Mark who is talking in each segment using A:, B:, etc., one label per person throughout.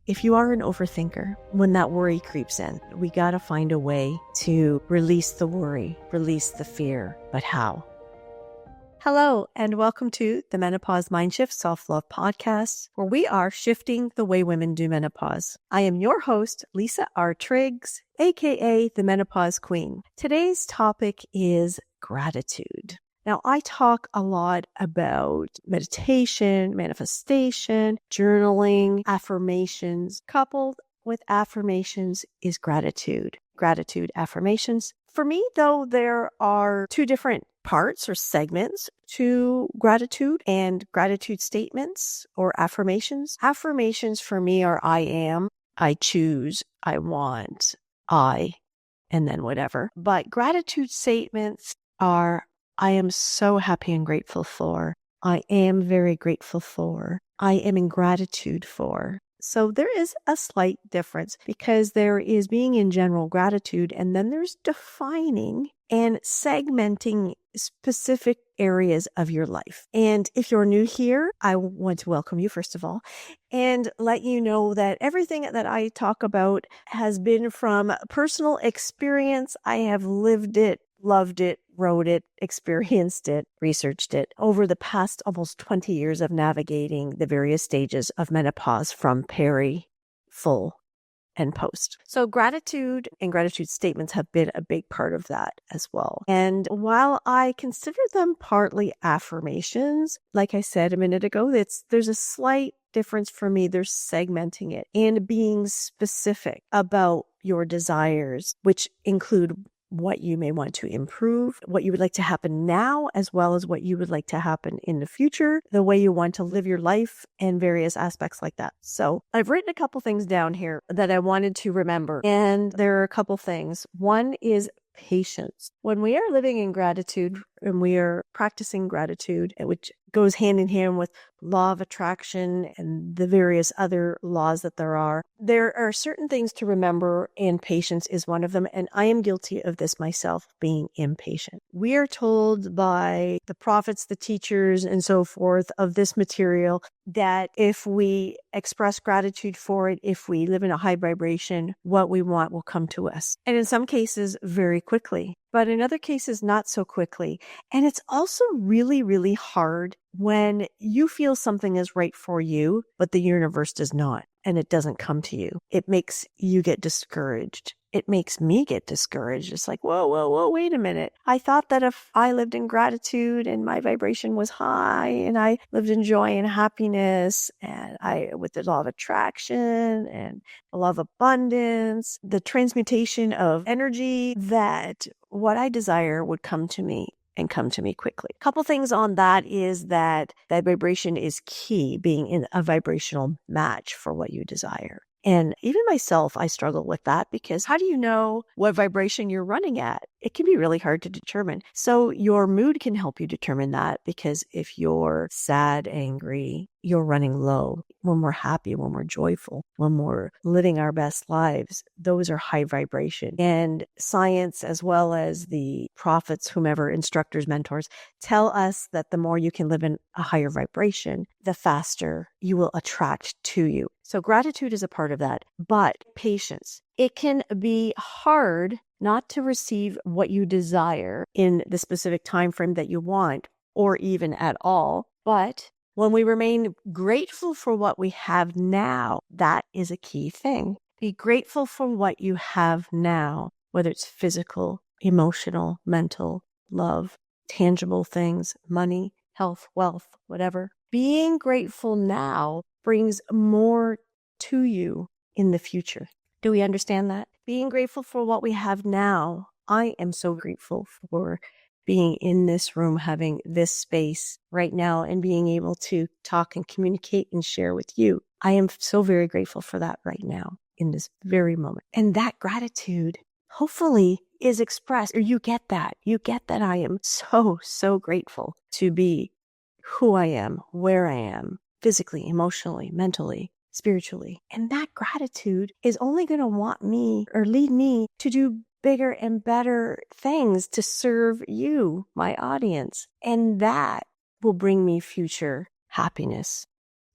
A: If you are an overthinker, when that worry creeps in, we got to find a way to release the worry, release the fear. But how? Hello, and welcome to the Menopause Mindshift Self-Love Podcast, where we are shifting the way women do menopause. I am your host, Lisa R. Triggs, aka the Menopause Queen. Today's topic is gratitude. Now, I talk a lot about meditation, manifestation, journaling, affirmations. Coupled with affirmations is gratitude. Gratitude affirmations. For me, though, there are two different parts or segments to gratitude and gratitude statements or affirmations. Affirmations for me are I am, I choose, I want, and then whatever. But gratitude statements are I am so happy and grateful for. I am very grateful for. I am in gratitude for. So there is a slight difference because there is being in general gratitude, and then there's defining and segmenting specific areas of your life. And if you're new here, I want to welcome you, first of all, and let you know that everything that I talk about has been from personal experience. I have lived it, loved it, wrote it, experienced it, researched it over the past almost 20 years of navigating the various stages of menopause from peri, full, and post. So gratitude and gratitude statements have been a big part of that as well. And while I consider them partly affirmations, like I said a minute ago, there's a slight difference for me. There's segmenting it and being specific about your desires, which include what you may want to improve, what you would like to happen now, as well as what you would like to happen in the future, the way you want to live your life, and various aspects like that. So I've written a couple things down here that I wanted to remember. And there are a couple things. One is patience. When we are living in gratitude and we are practicing gratitude, which goes hand in hand with law of attraction and the various other laws that there are certain things to remember, and patience is one of them. And I am guilty of this myself, being impatient. We are told by the prophets, the teachers, and so forth of this material that if we express gratitude for it, if we live in a high vibration, what we want will come to us. And in some cases, very quickly. But in other cases, not so quickly. And it's also really, really hard when you feel something is right for you, but the universe does not, and it doesn't come to you. It makes you get discouraged. It makes me get discouraged. It's like, whoa, wait a minute. I thought that if I lived in gratitude and my vibration was high and I lived in joy and happiness and with the law of attraction and the law of abundance, the transmutation of energy, that what I desire would come to me and come to me quickly. A couple things on that is that vibration is key, being in a vibrational match for what you desire. And even myself, I struggle with that because how do you know what vibration you're running at? It can be really hard to determine. So your mood can help you determine that, because if you're sad, angry, you're running low. When we're happy, when we're joyful, when we're living our best lives, those are high vibration. And science, as well as the prophets, whomever, instructors, mentors, tell us that the more you can live in a higher vibration, the faster you will attract to you. So gratitude is a part of that, but patience. It can be hard not to receive what you desire in the specific time frame that you want, or even at all. But when we remain grateful for what we have now, that is a key thing. Be grateful for what you have now, whether it's physical, emotional, mental, love, tangible things, money, health, wealth, whatever. Being grateful now brings more to you in the future. Do we understand that? Being grateful for what we have now. I am so grateful for being in this room, having this space right now, and being able to talk and communicate and share with you. I am so very grateful for that right now in this very moment. And that gratitude hopefully is expressed, or you get that. You get that I am so grateful to be who I am, where I am, physically, emotionally, mentally, spiritually. And that gratitude is only going to want me or lead me to do bigger and better things to serve you, my audience. And that will bring me future happiness,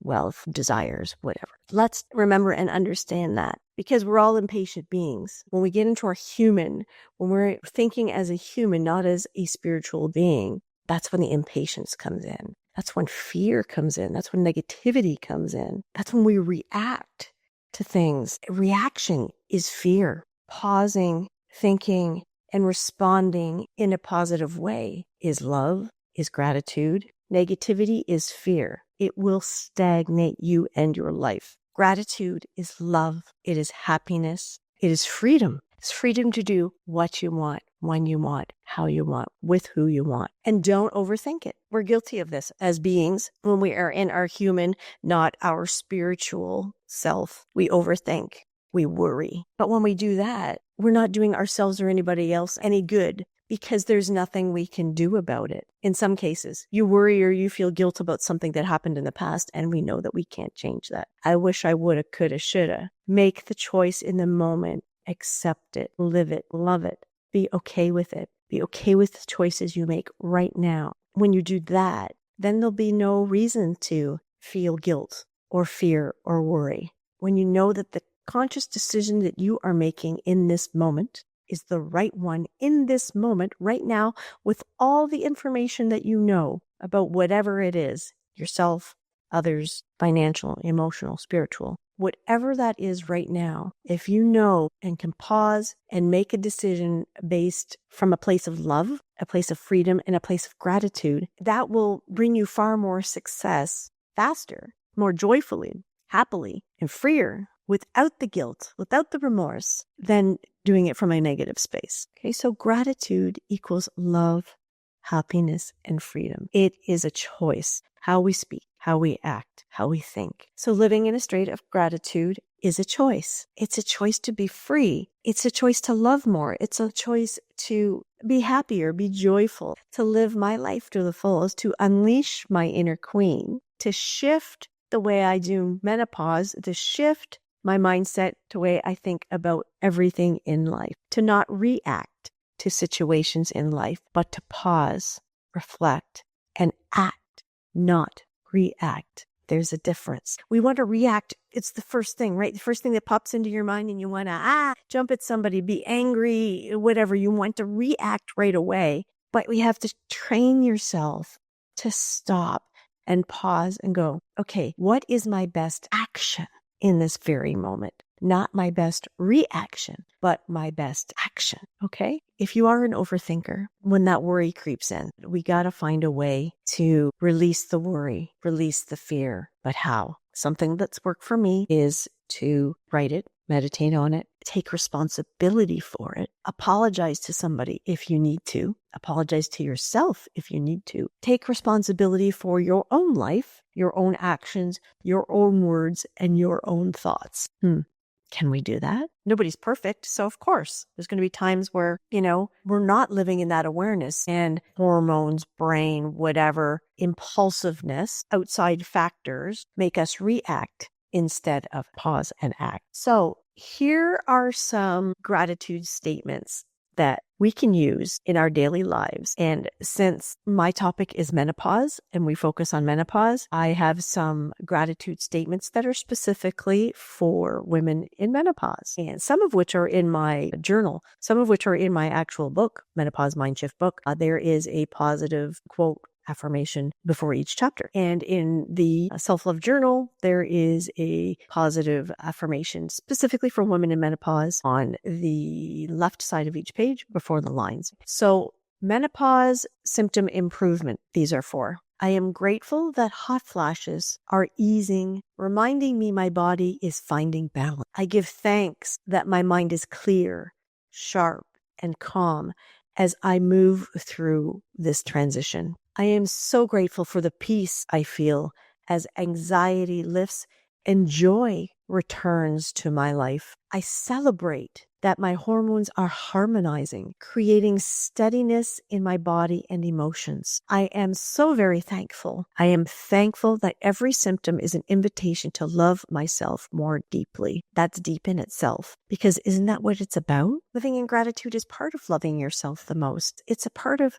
A: wealth, desires, whatever. Let's remember and understand that, because we're all impatient beings. When we get into our human, when we're thinking as a human, not as a spiritual being, that's when the impatience comes in. That's when fear comes in. That's when negativity comes in. That's when we react to things. Reaction is fear. Pausing, thinking, and responding in a positive way is love, is gratitude. Negativity is fear. It will stagnate you and your life. Gratitude is love. It is happiness. It is freedom. It's freedom to do what you want, when you want, how you want, with who you want. And don't overthink it. We're guilty of this as beings when we are in our human, not our spiritual self. We overthink. We worry. But when we do that, we're not doing ourselves or anybody else any good, because there's nothing we can do about it. In some cases, you worry or you feel guilt about something that happened in the past, and we know that we can't change that. I wish I woulda, coulda, shoulda. Make the choice in the moment. Accept it. Live it. Love it. Be okay with it. Be okay with the choices you make right now. When you do that, then there'll be no reason to feel guilt or fear or worry. When you know that the conscious decision that you are making in this moment is the right one in this moment, right now, with all the information that you know about whatever it is, yourself, others, financial, emotional, spiritual, whatever that is right now, if you know and can pause and make a decision based from a place of love, a place of freedom, and a place of gratitude, that will bring you far more success faster, more joyfully, happily, and freer, without the guilt, without the remorse, than doing it from a negative space. Okay, so gratitude equals love, happiness, and freedom. It is a choice. How we speak, how we act, how we think. So living in a state of gratitude is a choice. It's a choice to be free. It's a choice to love more. It's a choice to be happier, be joyful, to live my life to the fullest, to unleash my inner queen, to shift the way I do menopause, to shift my mindset to the way I think about everything in life, to not react to situations in life, but to pause, reflect, and act, not react. There's a difference. We want to react. It's the first thing, right? The first thing that pops into your mind, and you want to jump at somebody, be angry, whatever. You want to react right away, but we have to train yourself to stop and pause and go, okay, what is my best action in this very moment? Not my best reaction, but my best action. Okay? If you are an overthinker, when that worry creeps in, we got to find a way to release the worry, release the fear. But how? Something that's worked for me is to write it, meditate on it, take responsibility for it, apologize to somebody if you need to, apologize to yourself if you need to, take responsibility for your own life, your own actions, your own words, and your own thoughts. Can we do that? Nobody's perfect. So of course, there's going to be times where, we're not living in that awareness, and hormones, brain, whatever, impulsiveness, outside factors make us react instead of pause and act. So here are some gratitude statements that we can use in our daily lives. And since my topic is menopause and we focus on menopause, I have some gratitude statements that are specifically for women in menopause, and some of which are in my journal, some of which are in my actual book, Menopause Mindshift book. There is a positive quote, affirmation before each chapter. And in the self-love journal, there is a positive affirmation specifically for women in menopause on the left side of each page before the lines. So menopause symptom improvement, these are for. I am grateful that hot flashes are easing, reminding me my body is finding balance. I give thanks that my mind is clear, sharp, and calm as I move through this transition. I am so grateful for the peace I feel as anxiety lifts and joy returns to my life. I celebrate that my hormones are harmonizing, creating steadiness in my body and emotions. I am so very thankful. I am thankful that every symptom is an invitation to love myself more deeply. That's deep in itself, because isn't that what it's about? Living in gratitude is part of loving yourself the most. It's a part of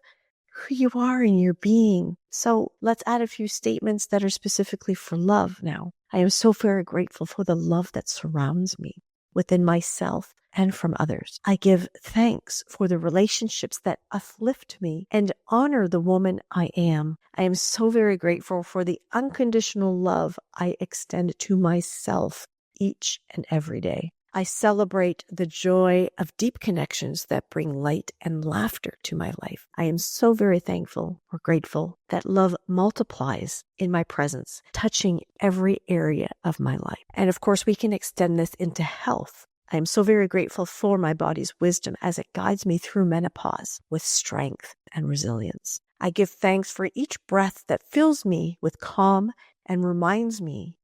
A: who you are in your being. So let's add a few statements that are specifically for love now. I am so very grateful for the love that surrounds me within myself and from others. I give thanks for the relationships that uplift me and honor the woman I am. I am so very grateful for the unconditional love I extend to myself each and every day. I celebrate the joy of deep connections that bring light and laughter to my life. I am so very thankful or grateful that love multiplies in my presence, touching every area of my life. And of course, we can extend this into health. I am so very grateful for my body's wisdom as it guides me through menopause with strength and resilience. I give thanks for each breath that fills me with calm and reminds me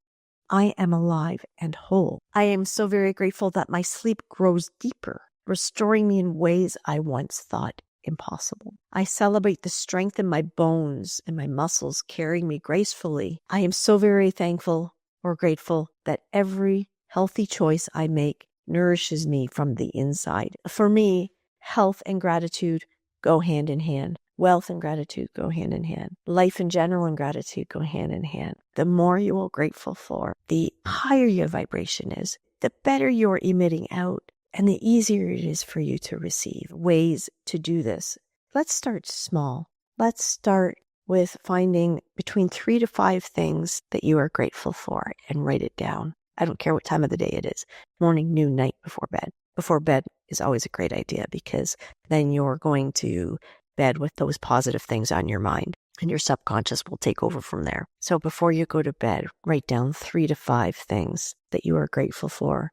A: I am alive and whole. I am so very grateful that my sleep grows deeper, restoring me in ways I once thought impossible. I celebrate the strength in my bones and my muscles carrying me gracefully. I am so very thankful or grateful that every healthy choice I make nourishes me from the inside. For me, health and gratitude go hand in hand. Wealth and gratitude go hand in hand. Life in general and gratitude go hand in hand. The more you are grateful for, the higher your vibration is, the better you're emitting out, and the easier it is for you to receive. Ways to do this. Let's start small. Let's start with finding between 3 to 5 things that you are grateful for and write it down. I don't care what time of the day it is. Morning, noon, night, before bed. Before bed is always a great idea because then you're going to bed with those positive things on your mind and your subconscious will take over from there. So before you go to bed, write down 3 to 5 things that you are grateful for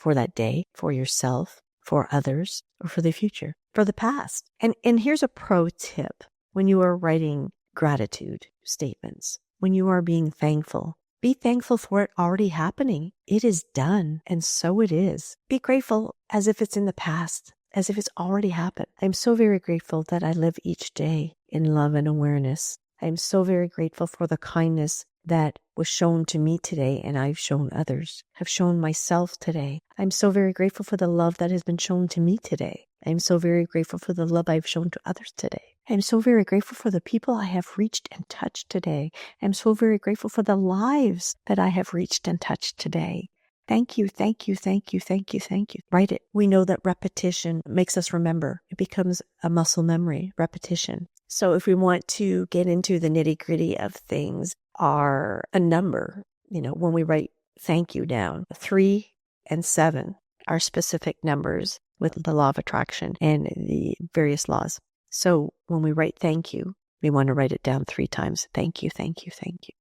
A: that day, for yourself, for others, or for the future, for the past. And here's a pro tip. When you are writing gratitude statements, when you are being thankful, be thankful for it already happening. It is done, and so it is. Be grateful as if it's in the past, as if it's already happened. I'm so very grateful that I live each day in love and awareness. I'm so very grateful for the kindness that was shown to me today and I've shown others, have shown myself today. I'm so very grateful for the love that has been shown to me today. I'm so very grateful for the love I've shown to others today. I'm so very grateful for the people I have reached and touched today. I'm so very grateful for the lives that I have reached and touched today. Thank you, thank you, thank you, thank you, thank you. Write it. We know that repetition makes us remember. It becomes a muscle memory, repetition. So if we want to get into the nitty-gritty of things, are a number. When we write thank you down, 3 and 7 are specific numbers with the law of attraction and the various laws. So when we write thank you, we want to write it down 3 times. Thank you, thank you, thank you.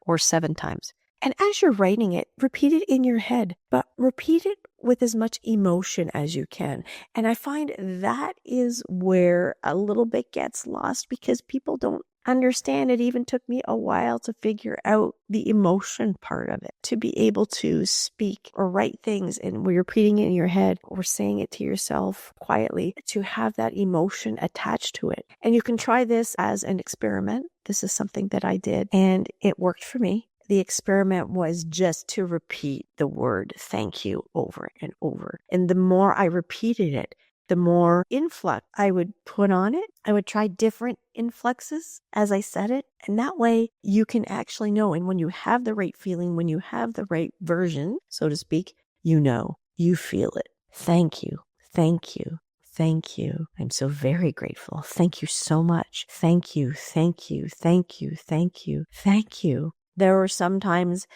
A: Or 7 times. And as you're writing it, repeat it in your head, but repeat it with as much emotion as you can. And I find that is where a little bit gets lost because people don't understand. It even took me a while to figure out the emotion part of it, to be able to speak or write things and we're repeating it in your head or saying it to yourself quietly, to have that emotion attached to it. And you can try this as an experiment. This is something that I did and it worked for me. The experiment was just to repeat the word thank you over and over. And the more I repeated it, the more influx I would put on it. I would try different influxes as I said it. And that way you can actually know. And when you have the right feeling, when you have the right version, so to speak, you feel it. Thank you. Thank you. Thank you. I'm so very grateful. Thank you so much. Thank you. Thank you. Thank you. Thank you. Thank you. There are some times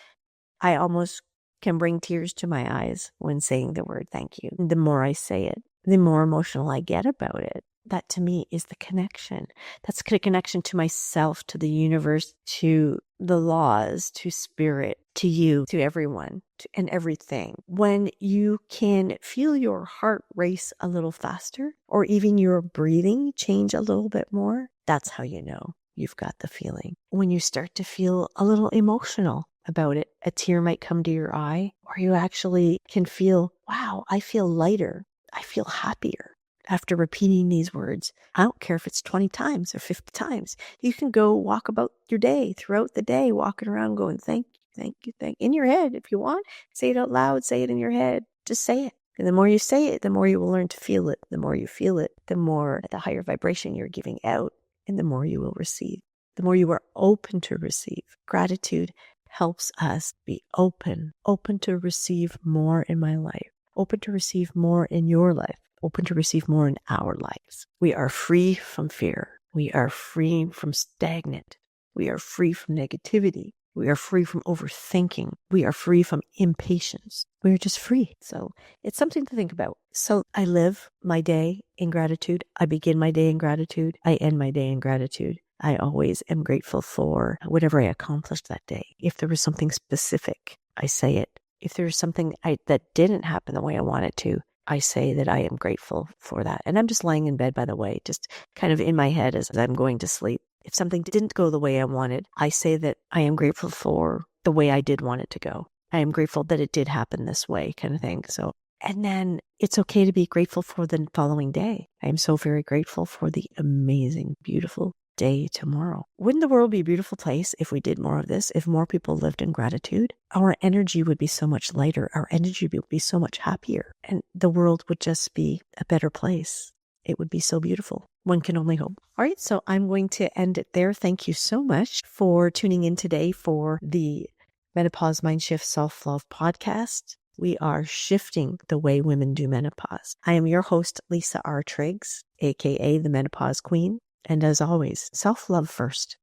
A: I almost can bring tears to my eyes when saying the word thank you. The more I say it, the more emotional I get about it. That to me is the connection. That's the connection to myself, to the universe, to the laws, to spirit, to you, to everyone, and everything. When you can feel your heart race a little faster, or even your breathing change a little bit more, that's how you know you've got the feeling. When you start to feel a little emotional about it, a tear might come to your eye, or you actually can feel, wow, I feel lighter. I feel happier after repeating these words. I don't care if it's 20 times or 50 times. You can go walk about your day, throughout the day, walking around going, thank you, thank you, thank you. In your head, if you want, say it out loud, say it in your head. Just say it. And the more you say it, the more you will learn to feel it. The more you feel it, the higher vibration you're giving out. and the more you will receive. The more you are open to receive. Gratitude helps us be open to receive more in my life, open to receive more in your life, open to receive more in our lives. We are free from fear. We are free from stagnant. We are free from negativity. We are free from overthinking. We are free from impatience. We are just free. So it's something to think about. So I live my day in gratitude. I begin my day in gratitude. I end my day in gratitude. I always am grateful for whatever I accomplished that day. If there was something specific, I say it. If there's something that didn't happen the way I want it to, I say that I am grateful for that. And I'm just lying in bed, by the way, just kind of in my head as I'm going to sleep. If something didn't go the way I wanted, I say that I am grateful for the way I did want it to go. I am grateful that it did happen this way, kind of thing. So, and then it's okay to be grateful for the following day. I am so very grateful for the amazing, beautiful day tomorrow. Wouldn't the world be a beautiful place if we did more of this? If more people lived in gratitude, our energy would be so much lighter. Our energy would be so much happier, and the world would just be a better place. It would be so beautiful. One can only hope. All right, so I'm going to end it there. Thank you so much for tuning in today for the Menopause Mindshift Self-Love Podcast. We are shifting the way women do menopause. I am your host, Lisa R. Triggs, aka the Menopause Queen. And as always, self-love first.